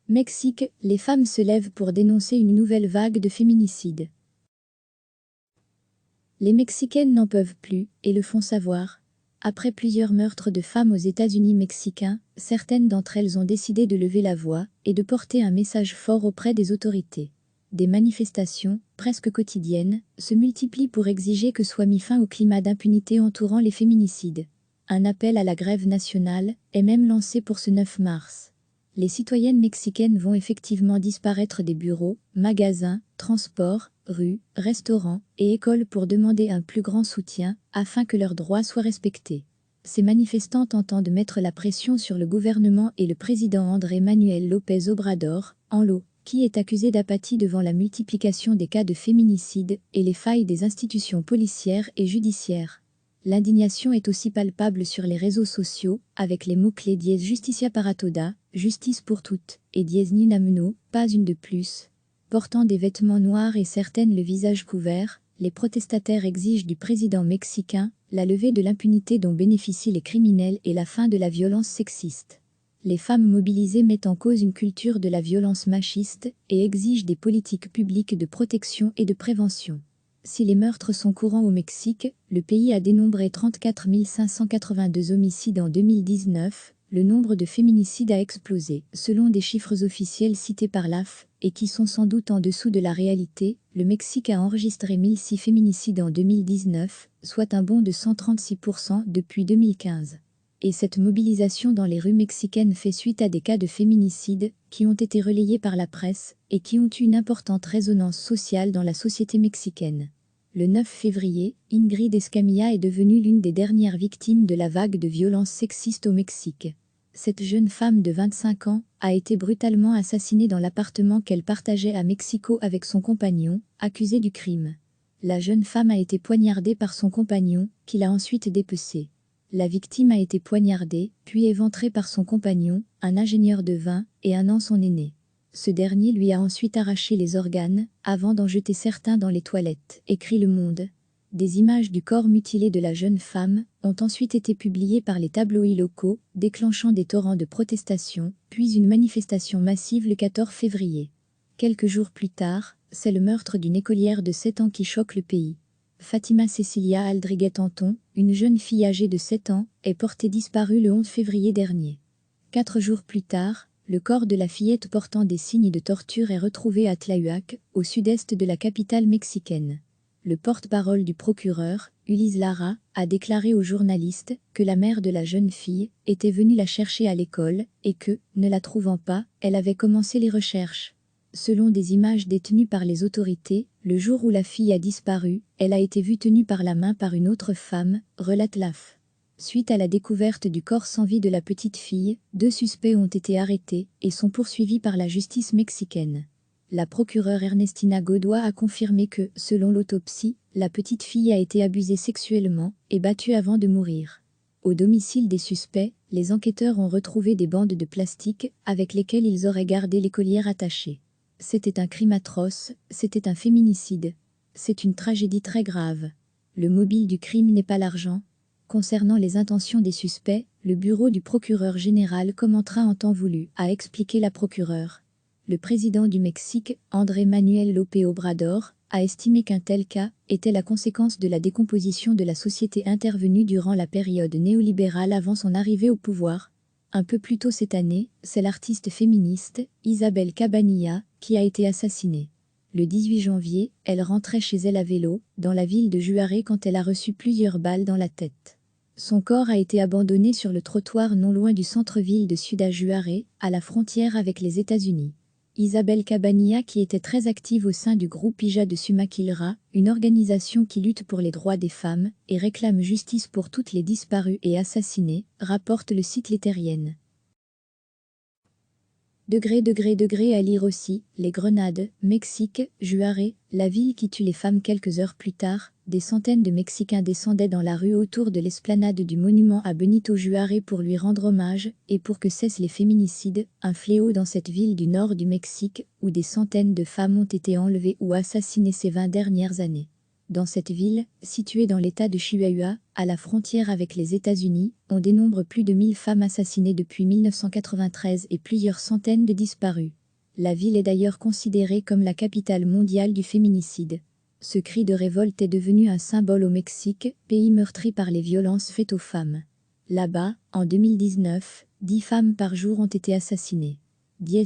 Mexique, les femmes se lèvent pour dénoncer une nouvelle vague de féminicides. Les Mexicaines n'en peuvent plus, et le font savoir. Après plusieurs meurtres de femmes aux États-Unis mexicains, certaines d'entre elles ont décidé de lever la voix et de porter un message fort auprès des autorités. Des manifestations, presque quotidiennes, se multiplient pour exiger que soit mis fin au climat d'impunité entourant les féminicides. Un appel à la grève nationale est même lancé pour ce 9 mars. Les citoyennes mexicaines vont effectivement disparaître des bureaux, magasins, transports, rues, restaurants et écoles pour demander un plus grand soutien afin que leurs droits soient respectés. Ces manifestantes entendent mettre la pression sur le gouvernement et le président Andrés Manuel López Obrador, AMLO, qui est accusé d'apathie devant la multiplication des cas de féminicide et les failles des institutions policières et judiciaires. L'indignation est aussi palpable sur les réseaux sociaux, avec les mots-clés dièse justicia para toda, justice pour toutes, et dièse ni una menos, pas une de plus. Portant des vêtements noirs et certaines le visage couvert, les protestataires exigent du président mexicain la levée de l'impunité dont bénéficient les criminels et la fin de la violence sexiste. Les femmes mobilisées mettent en cause une culture de la violence machiste et exigent des politiques publiques de protection et de prévention. Si les meurtres sont courants au Mexique, le pays a dénombré 34 582 homicides en 2019, le nombre de féminicides a explosé. Selon des chiffres officiels cités par l'AF, et qui sont sans doute en dessous de la réalité, le Mexique a enregistré 1006 féminicides en 2019, soit un bond de 136% depuis 2015. Et cette mobilisation dans les rues mexicaines fait suite à des cas de féminicide qui ont été relayés par la presse et qui ont eu une importante résonance sociale dans la société mexicaine. Le 9 février, Ingrid Escamilla est devenue l'une des dernières victimes de la vague de violences sexistes au Mexique. Cette jeune femme de 25 ans a été brutalement assassinée dans l'appartement qu'elle partageait à Mexico avec son compagnon, accusé du crime. La jeune femme a été poignardée par son compagnon, qui l'a ensuite dépecée. La victime a été poignardée, puis éventrée par son compagnon, un ingénieur de vin, et un an son aîné. Ce dernier lui a ensuite arraché les organes, avant d'en jeter certains dans les toilettes, écrit Le Monde. Des images du corps mutilé de la jeune femme ont ensuite été publiées par les tabloïds locaux, déclenchant des torrents de protestations, puis une manifestation massive le 14 février. Quelques jours plus tard, c'est le meurtre d'une écolière de 7 ans qui choque le pays. Fatima Cecilia Aldriguet-Anton, une jeune fille âgée de 7 ans, est portée disparue le 11 février dernier. 4 jours plus tard, le corps de la fillette portant des signes de torture est retrouvé à Tlahuac, au sud-est de la capitale mexicaine. Le porte-parole du procureur, Ulises Lara, a déclaré aux journalistes que la mère de la jeune fille était venue la chercher à l'école et que, ne la trouvant pas, elle avait commencé les recherches. Selon des images détenues par les autorités, le jour où la fille a disparu, elle a été vue tenue par la main par une autre femme, relate l'AF. Suite à la découverte du corps sans vie de la petite fille, 2 suspects ont été arrêtés et sont poursuivis par la justice mexicaine. La procureure Ernestina Godoy a confirmé que, selon l'autopsie, la petite fille a été abusée sexuellement et battue avant de mourir. Au domicile des suspects, les enquêteurs ont retrouvé des bandes de plastique avec lesquelles ils auraient gardé l'écolière attachée. C'était un crime atroce, c'était un féminicide. C'est une tragédie très grave. Le mobile du crime n'est pas l'argent. Concernant les intentions des suspects, le bureau du procureur général commentera en temps voulu, a expliqué la procureure. Le président du Mexique, Andrés Manuel López Obrador, a estimé qu'un tel cas était la conséquence de la décomposition de la société intervenue durant la période néolibérale avant son arrivée au pouvoir. Un peu plus tôt cette année, c'est l'artiste féministe, Isabel Cabanilla, qui a été assassinée. Le 18 janvier, elle rentrait chez elle à vélo, dans la ville de Juárez quand elle a reçu plusieurs balles dans la tête. Son corps a été abandonné sur le trottoir non loin du centre-ville de Ciudad Juárez, à la frontière avec les États-Unis. Isabel Cabanilla, qui était très active au sein du groupe Hija de Sumaquilra, une organisation qui lutte pour les droits des femmes et réclame justice pour toutes les disparues et assassinées, rapporte le site Les Terriennes. À lire aussi, les Grenades, Mexique, Juárez, la ville qui tue les femmes. Quelques heures plus tard, des centaines de Mexicains descendaient dans la rue autour de l'esplanade du monument à Benito Juárez pour lui rendre hommage et pour que cessent les féminicides, un fléau dans cette ville du nord du Mexique où des centaines de femmes ont été enlevées ou assassinées ces 20 dernières années. Dans cette ville, située dans l'état de Chihuahua, à la frontière avec les États-Unis, on dénombre plus de 1000 femmes assassinées depuis 1993 et plusieurs centaines de disparues. La ville est d'ailleurs considérée comme la capitale mondiale du féminicide. Ce cri de révolte est devenu un symbole au Mexique, pays meurtri par les violences faites aux femmes. Là-bas, en 2019, 10 femmes par jour ont été assassinées.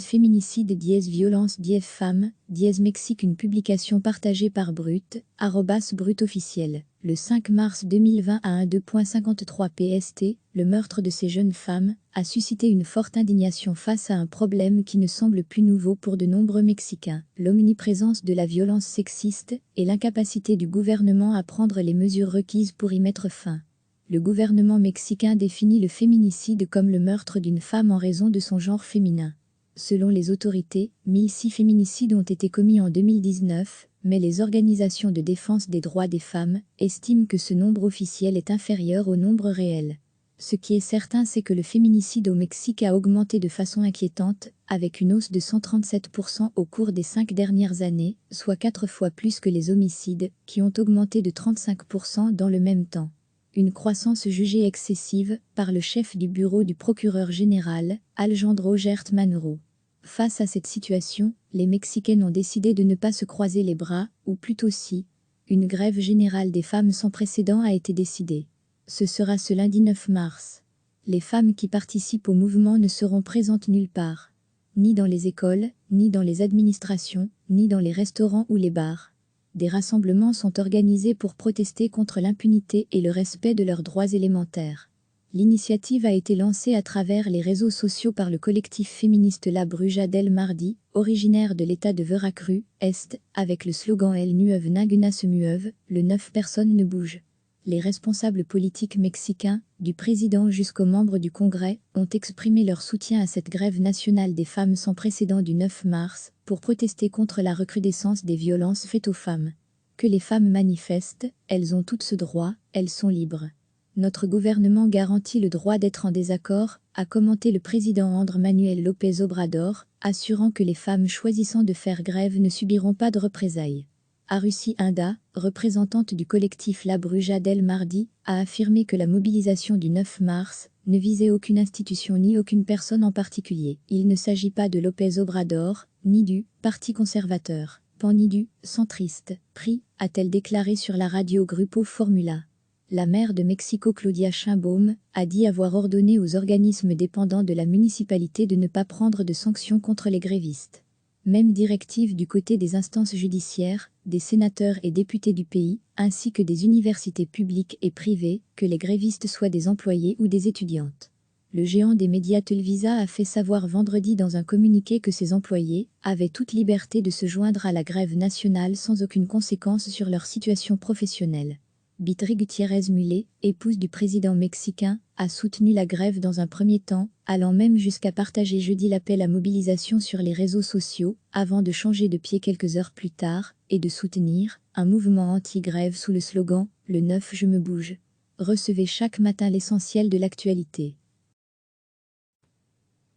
Féminicide violence femmes, Mexique. Une publication partagée par Brut, @Brut officiel. Le 5 mars 2020 à 1:2.53 PST, le meurtre de ces jeunes femmes a suscité une forte indignation face à un problème qui ne semble plus nouveau pour de nombreux Mexicains, l'omniprésence de la violence sexiste et l'incapacité du gouvernement à prendre les mesures requises pour y mettre fin. Le gouvernement mexicain définit le féminicide comme le meurtre d'une femme en raison de son genre féminin. Selon les autorités, 1006 féminicides ont été commis en 2019, mais les organisations de défense des droits des femmes estiment que ce nombre officiel est inférieur au nombre réel. Ce qui est certain, c'est que le féminicide au Mexique a augmenté de façon inquiétante, avec une hausse de 137% au cours des 5 dernières années, soit 4 fois plus que les homicides, qui ont augmenté de 35% dans le même temps. Une croissance jugée excessive par le chef du bureau du procureur général, Alejandro Gertz Manero. Face à cette situation, les Mexicaines ont décidé de ne pas se croiser les bras, ou plutôt si. Une grève générale des femmes sans précédent a été décidée. Ce sera ce lundi 9 mars. Les femmes qui participent au mouvement ne seront présentes nulle part. Ni dans les écoles, ni dans les administrations, ni dans les restaurants ou les bars. Des rassemblements sont organisés pour protester contre l'impunité et le respect de leurs droits élémentaires. L'initiative a été lancée à travers les réseaux sociaux par le collectif féministe La Bruja del Mardi, originaire de l'état de Veracruz, Est, avec le slogan El Nueve Ninguna se mueve, le 9 personnes ne bougent. Les responsables politiques mexicains, du président jusqu'aux membres du Congrès, ont exprimé leur soutien à cette grève nationale des femmes sans précédent du 9 mars, pour protester contre la recrudescence des violences faites aux femmes. Que les femmes manifestent, elles ont toutes ce droit, elles sont libres. Notre gouvernement garantit le droit d'être en désaccord, a commenté le président Andrés Manuel López Obrador, assurant que les femmes choisissant de faire grève ne subiront pas de représailles. Arusi Inda, représentante du collectif La Bruja del Mardi, a affirmé que la mobilisation du 9 mars ne visait aucune institution ni aucune personne en particulier. Il ne s'agit pas de López Obrador, ni du Parti conservateur, PAN ni du centriste, PRI, a-t-elle déclaré sur la radio Grupo Formula. La maire de Mexico Claudia Sheinbaum a dit avoir ordonné aux organismes dépendants de la municipalité de ne pas prendre de sanctions contre les grévistes. Même directive du côté des instances judiciaires, des sénateurs et députés du pays, ainsi que des universités publiques et privées, que les grévistes soient des employés ou des étudiantes. Le géant des médias Televisa a fait savoir vendredi dans un communiqué que ses employés avaient toute liberté de se joindre à la grève nationale sans aucune conséquence sur leur situation professionnelle. Bitry Gutiérrez Mullet, épouse du président mexicain, a soutenu la grève dans un premier temps, allant même jusqu'à partager jeudi l'appel à mobilisation sur les réseaux sociaux, avant de changer de pied quelques heures plus tard, et de soutenir un mouvement anti-grève sous le slogan « Le 9 je me bouge ». Recevez chaque matin l'essentiel de l'actualité.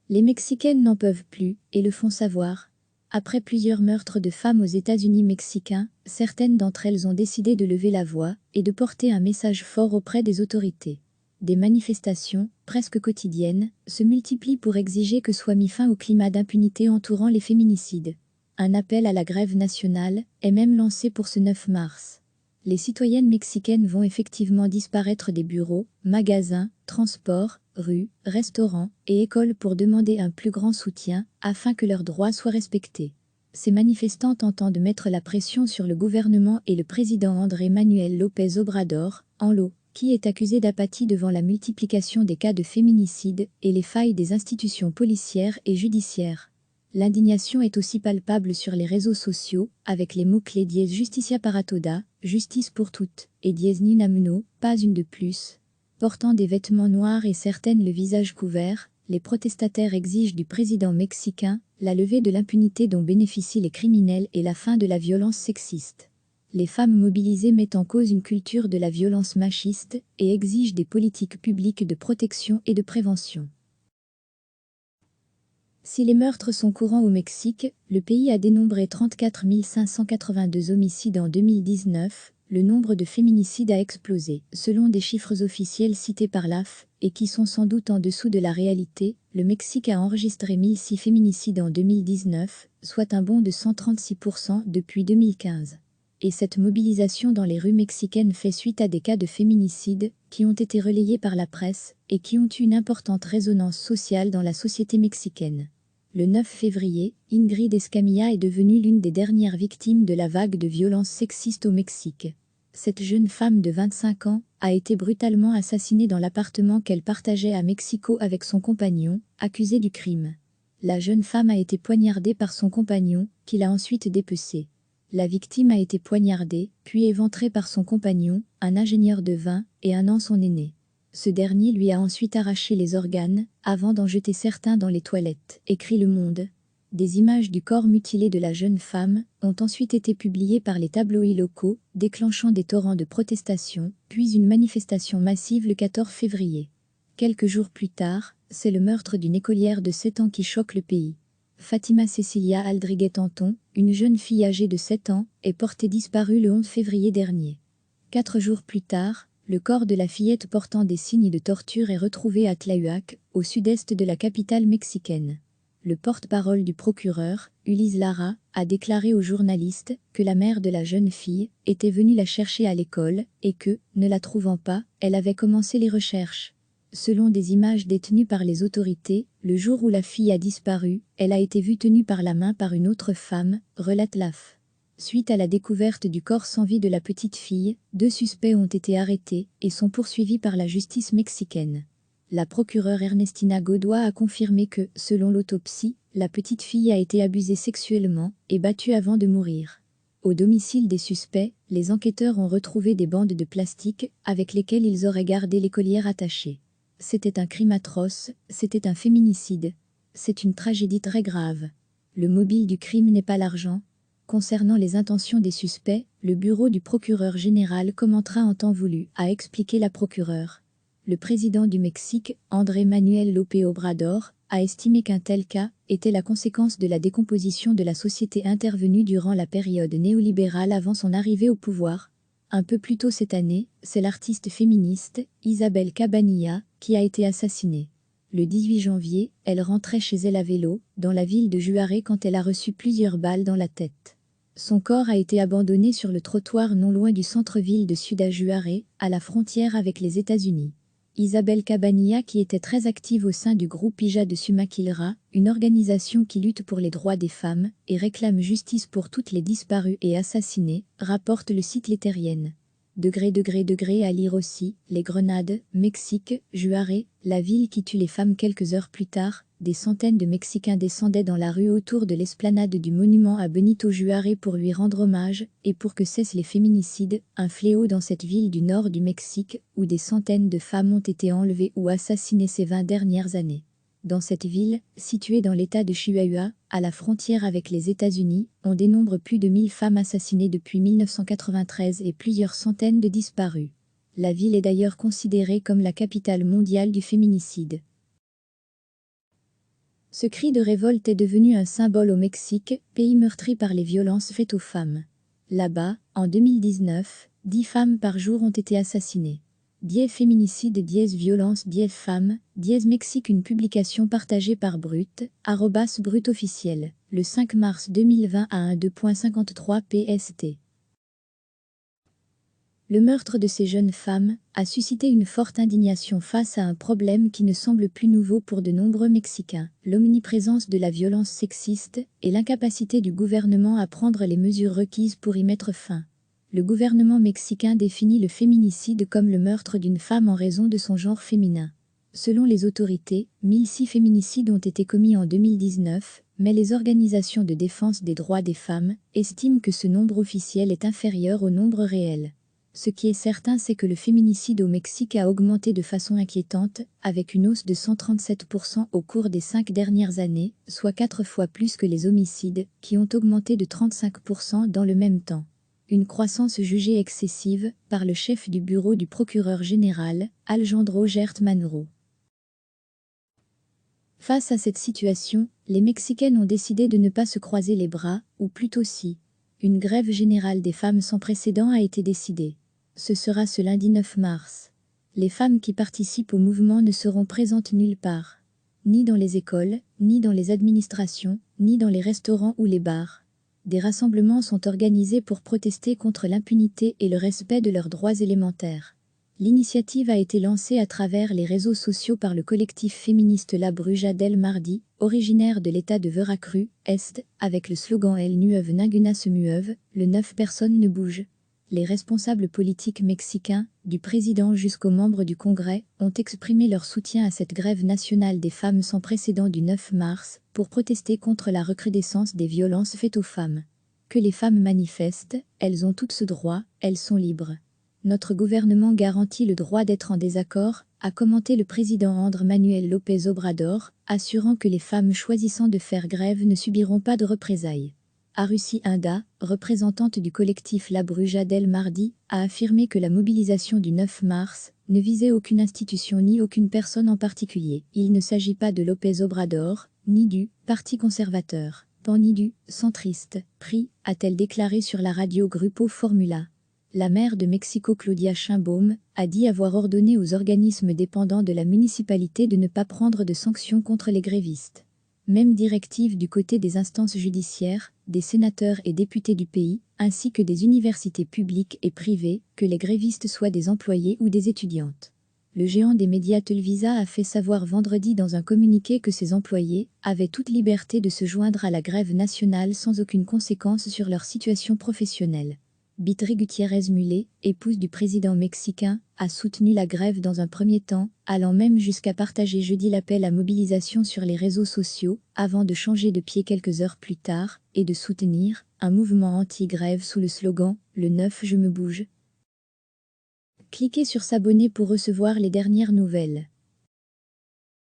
Les Mexicaines n'en peuvent plus, et le font savoir. Après plusieurs meurtres de femmes aux États-Unis mexicains, certaines d'entre elles ont décidé de lever la voix et de porter un message fort auprès des autorités. Des manifestations, presque quotidiennes, se multiplient pour exiger que soit mis fin au climat d'impunité entourant les féminicides. Un appel à la grève nationale est même lancé pour ce 9 mars. Les citoyennes mexicaines vont effectivement disparaître des bureaux, magasins, transports, rues, restaurants et écoles pour demander un plus grand soutien afin que leurs droits soient respectés. Ces manifestantes entendent mettre la pression sur le gouvernement et le président Andrés Manuel López Obrador, AMLO, qui est accusé d'apathie devant la multiplication des cas de féminicide et les failles des institutions policières et judiciaires. L'indignation est aussi palpable sur les réseaux sociaux, avec les mots-clés Justicia para toda, justice pour toutes, et ni una menos, pas une de plus. Portant des vêtements noirs et certaines le visage couvert, les protestataires exigent du président mexicain la levée de l'impunité dont bénéficient les criminels et la fin de la violence sexiste. Les femmes mobilisées mettent en cause une culture de la violence machiste et exigent des politiques publiques de protection et de prévention. Si les meurtres sont courants au Mexique, le pays a dénombré 34 582 homicides en 2019, Le nombre de féminicides a explosé. Selon des chiffres officiels cités par l'AF, et qui sont sans doute en dessous de la réalité, le Mexique a enregistré 1006 féminicides en 2019, soit un bond de 136% depuis 2015. Et cette mobilisation dans les rues mexicaines fait suite à des cas de féminicide qui ont été relayés par la presse et qui ont eu une importante résonance sociale dans la société mexicaine. Le 9 février, Ingrid Escamilla est devenue l'une des dernières victimes de la vague de violences sexistes au Mexique. Cette jeune femme de 25 ans a été brutalement assassinée dans l'appartement qu'elle partageait à Mexico avec son compagnon, accusé du crime. La jeune femme a été poignardée par son compagnon, qui l'a ensuite dépecée. La victime a été poignardée, puis éventrée par son compagnon, un ingénieur de 20 et 1 ans son aîné. Ce dernier lui a ensuite arraché les organes, avant d'en jeter certains dans les toilettes, écrit Le Monde. Des images du corps mutilé de la jeune femme ont ensuite été publiées par les tabloïds locaux, déclenchant des torrents de protestations, puis une manifestation massive le 14 février. Quelques jours plus tard, c'est le meurtre d'une écolière de 7 ans qui choque le pays. Fatima Cecilia Aldriguez-Tanton, une jeune fille âgée de 7 ans, est portée disparue le 11 février dernier. 4 jours plus tard, le corps de la fillette portant des signes de torture est retrouvé à Tlahuac, au sud-est de la capitale mexicaine. Le porte-parole du procureur, Ulises Lara, a déclaré aux journalistes que la mère de la jeune fille était venue la chercher à l'école et que, ne la trouvant pas, elle avait commencé les recherches. Selon des images détenues par les autorités, le jour où la fille a disparu, elle a été vue tenue par la main par une autre femme, relate l'AF. Suite à la découverte du corps sans vie de la petite fille, 2 suspects ont été arrêtés et sont poursuivis par la justice mexicaine. La procureure Ernestina Godoy a confirmé que, selon l'autopsie, la petite fille a été abusée sexuellement et battue avant de mourir. Au domicile des suspects, les enquêteurs ont retrouvé des bandes de plastique avec lesquelles ils auraient gardé l'écolière attachée. C'était un crime atroce, c'était un féminicide. C'est une tragédie très grave. Le mobile du crime n'est pas l'argent. Concernant les intentions des suspects, le bureau du procureur général commentera en temps voulu, a expliqué la procureure. Le président du Mexique, Andrés Manuel López Obrador, a estimé qu'un tel cas était la conséquence de la décomposition de la société intervenue durant la période néolibérale avant son arrivée au pouvoir. Un peu plus tôt cette année, c'est l'artiste féministe, Isabel Cabanilla, qui a été assassinée. Le 18 janvier, elle rentrait chez elle à vélo, dans la ville de Juárez quand elle a reçu plusieurs balles dans la tête. Son corps a été abandonné sur le trottoir non loin du centre-ville de Ciudad Juárez, à la frontière avec les États-Unis. Isabel Cabanilla, qui était très active au sein du groupe Hija de Sumaquilra, une organisation qui lutte pour les droits des femmes et réclame justice pour toutes les disparues et assassinées, rapporte le site L'Éthérienne. À lire aussi, les Grenades, Mexique, Juárez, la ville qui tue les femmes quelques heures plus tard. Des centaines de Mexicains descendaient dans la rue autour de l'esplanade du monument à Benito Juárez pour lui rendre hommage et pour que cessent les féminicides, un fléau dans cette ville du nord du Mexique où des centaines de femmes ont été enlevées ou assassinées ces 20 dernières années. Dans cette ville, située dans l'état de Chihuahua, à la frontière avec les États-Unis, on dénombre plus de 1000 femmes assassinées depuis 1993 et plusieurs centaines de disparues. La ville est d'ailleurs considérée comme la capitale mondiale du féminicide. Ce cri de révolte est devenu un symbole au Mexique, pays meurtri par les violences faites aux femmes. Là-bas, en 2019, 10 femmes par jour ont été assassinées. Diez féminicide, diez violence, diez femmes, diez Mexique. Une publication partagée par Brut, @Brut officiel, le 5 mars 2020 à 1:2.53 PST. Le meurtre de ces jeunes femmes a suscité une forte indignation face à un problème qui ne semble plus nouveau pour de nombreux Mexicains, l'omniprésence de la violence sexiste et l'incapacité du gouvernement à prendre les mesures requises pour y mettre fin. Le gouvernement mexicain définit le féminicide comme le meurtre d'une femme en raison de son genre féminin. Selon les autorités, 1006 féminicides ont été commis en 2019, mais les organisations de défense des droits des femmes estiment que ce nombre officiel est inférieur au nombre réel. Ce qui est certain, c'est que le féminicide au Mexique a augmenté de façon inquiétante, avec une hausse de 137% au cours des 5 dernières années, soit 4 fois plus que les homicides, qui ont augmenté de 35% dans le même temps. Une croissance jugée excessive par le chef du bureau du procureur général, Alejandro Gertz Manero. Face à cette situation, les Mexicaines ont décidé de ne pas se croiser les bras, ou plutôt si. Une grève générale des femmes sans précédent a été décidée. Ce sera ce lundi 9 mars. Les femmes qui participent au mouvement ne seront présentes nulle part. Ni dans les écoles, ni dans les administrations, ni dans les restaurants ou les bars. Des rassemblements sont organisés pour protester contre l'impunité et le respect de leurs droits élémentaires. L'initiative a été lancée à travers les réseaux sociaux par le collectif féministe La Bruja del Mardi, originaire de l'état de Veracruz, Est, avec le slogan El Nueve Ninguna se mueve, le 9 personnes ne bougent. Les responsables politiques mexicains, du président jusqu'aux membres du Congrès, ont exprimé leur soutien à cette grève nationale des femmes sans précédent du 9 mars, pour protester contre la recrudescence des violences faites aux femmes. Que les femmes manifestent, elles ont toutes ce droit, elles sont libres. Notre gouvernement garantit le droit d'être en désaccord, a commenté le président Andrés Manuel López Obrador, assurant que les femmes choisissant de faire grève ne subiront pas de représailles. Arusi Inda, représentante du collectif La Bruja del Mardi, a affirmé que la mobilisation du 9 mars ne visait aucune institution ni aucune personne en particulier. Il ne s'agit pas de López Obrador, ni du Parti conservateur, ni du centriste, PRI, a-t-elle déclaré sur la radio Grupo Formula. La maire de Mexico Claudia Sheinbaum a dit avoir ordonné aux organismes dépendants de la municipalité de ne pas prendre de sanctions contre les grévistes. Même directive du côté des instances judiciaires, des sénateurs et députés du pays, ainsi que des universités publiques et privées, que les grévistes soient des employés ou des étudiantes. Le géant des médias Televisa a fait savoir vendredi dans un communiqué que ses employés avaient toute liberté de se joindre à la grève nationale sans aucune conséquence sur leur situation professionnelle. Bitry Gutiérrez Mullet, épouse du président mexicain, a soutenu la grève dans un premier temps, allant même jusqu'à partager jeudi l'appel à mobilisation sur les réseaux sociaux, avant de changer de pied quelques heures plus tard, et de soutenir un mouvement anti-grève sous le slogan « Le 9 je me bouge ». Cliquez sur s'abonner pour recevoir les dernières nouvelles.